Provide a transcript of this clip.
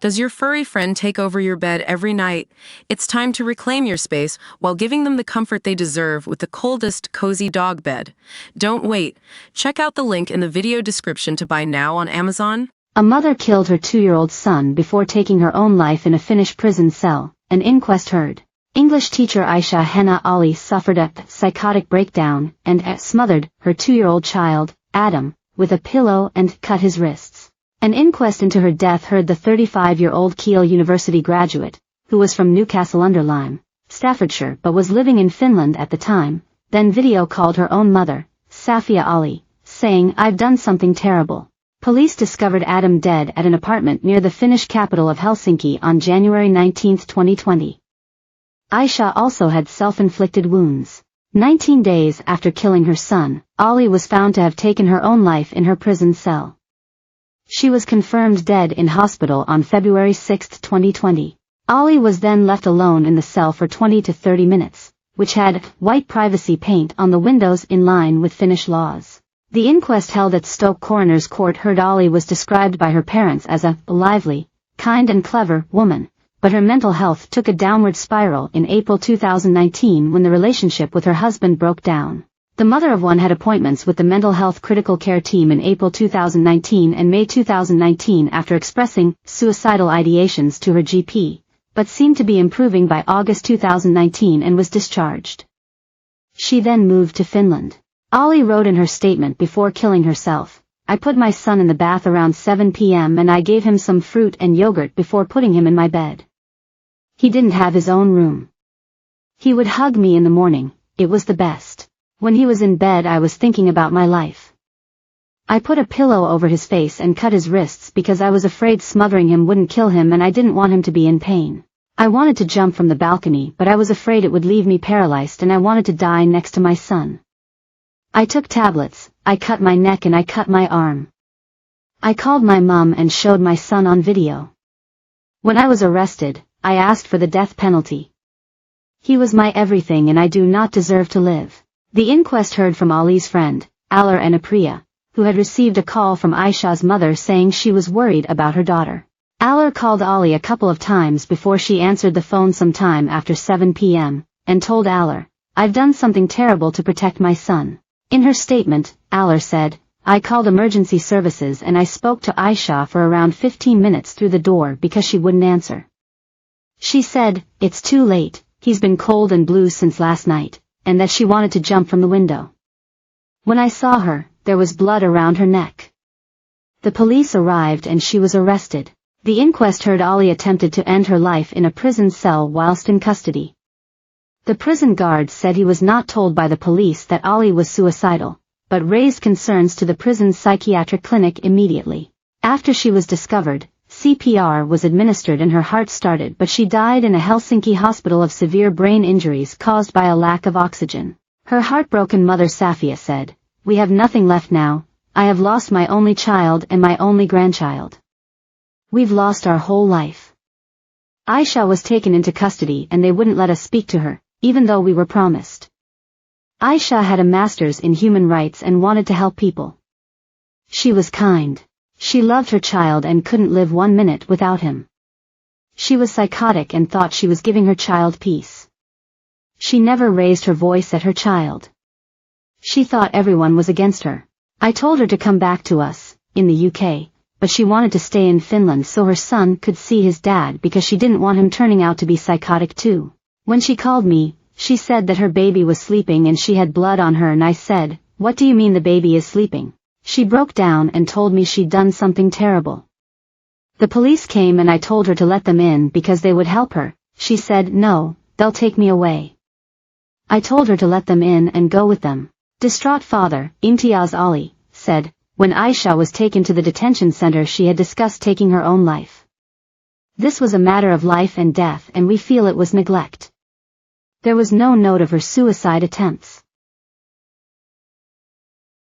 Does your furry friend take over your bed every night? It's time to reclaim your space while giving them the comfort they deserve with the coldest, cozy dog bed. Don't wait. Check out the link in the video description to buy now on Amazon. A mother killed her 2-year-old son before taking her own life in a Finnish prison cell, an inquest heard. English teacher Aisha Henna Ali suffered a psychotic breakdown and smothered her 2-year-old child, Adam, with a pillow and cut his wrists. An inquest into her death heard the 35-year-old Kiel University graduate, who was from Newcastle-under-Lyme, Staffordshire but was living in Finland at the time, then video called her own mother, Safia Ali, saying, "I've done something terrible." Police discovered Adam dead at an apartment near the Finnish capital of Helsinki on January 19, 2020. Aisha also had self-inflicted wounds. 19 days after killing her son, Ali was found to have taken her own life in her prison cell. She was confirmed dead in hospital on February 6, 2020. Ali was then left alone in the cell for 20 to 30 minutes, which had white privacy paint on the windows in line with Finnish laws. The inquest held at Stoke Coroner's Court heard Ali was described by her parents as a lively, kind and clever woman, but her mental health took a downward spiral in April 2019 when the relationship with her husband broke down. The mother of one had appointments with the mental health critical care team in April 2019 and May 2019 after expressing suicidal ideations to her GP, but seemed to be improving by August 2019 and was discharged. She then moved to Finland. Ali wrote in her statement before killing herself, "I put my son in the bath around 7 p.m. and I gave him some fruit and yogurt before putting him in my bed. He didn't have his own room. He would hug me in the morning, it was the best. When he was in bed I was thinking about my life. I put a pillow over his face and cut his wrists because I was afraid smothering him wouldn't kill him and I didn't want him to be in pain. I wanted to jump from the balcony but I was afraid it would leave me paralyzed and I wanted to die next to my son. I took tablets, I cut my neck and I cut my arm. I called my mom and showed my son on video. When I was arrested, I asked for the death penalty. He was my everything and I do not deserve to live." The inquest heard from Ali's friend, Alar and Apriya, who had received a call from Aisha's mother saying she was worried about her daughter. Alar called Ali a couple of times before she answered the phone sometime after 7 p.m., and told Alar, "I've done something terrible to protect my son." In her statement, Alar said, "I called emergency services and I spoke to Aisha for around 15 minutes through the door because she wouldn't answer. She said, 'It's too late, he's been cold and blue since last night,' and that she wanted to jump from the window. When I saw her, there was blood around her neck. The police arrived and she was arrested." The inquest heard Ali attempted to end her life in a prison cell whilst in custody. The prison guards said he was not told by the police that Ali was suicidal, but raised concerns to the prison's psychiatric clinic immediately. After she was discovered, CPR was administered and her heart started but she died in a Helsinki hospital of severe brain injuries caused by a lack of oxygen. Her heartbroken mother Safia said, "We have nothing left now, I have lost my only child and my only grandchild. We've lost our whole life." Aisha was taken into custody and they wouldn't let us speak to her, even though we were promised. Aisha had a master's in human rights and wanted to help people. She was kind. She loved her child and couldn't live 1 minute without him. She was psychotic and thought she was giving her child peace. She never raised her voice at her child. She thought everyone was against her. I told her to come back to us, in the UK, but she wanted to stay in Finland so her son could see his dad because she didn't want him turning out to be psychotic too. When she called me, she said that her baby was sleeping and she had blood on her and I said, "What do you mean the baby is sleeping?" She broke down and told me she'd done something terrible. The police came and I told her to let them in because they would help her. She said, "No, they'll take me away." I told her to let them in and go with them. Distraught father, Imtiaz Ali, said, when Aisha was taken to the detention center she had discussed taking her own life. "This was a matter of life and death and we feel it was neglect. There was no note of her suicide attempts.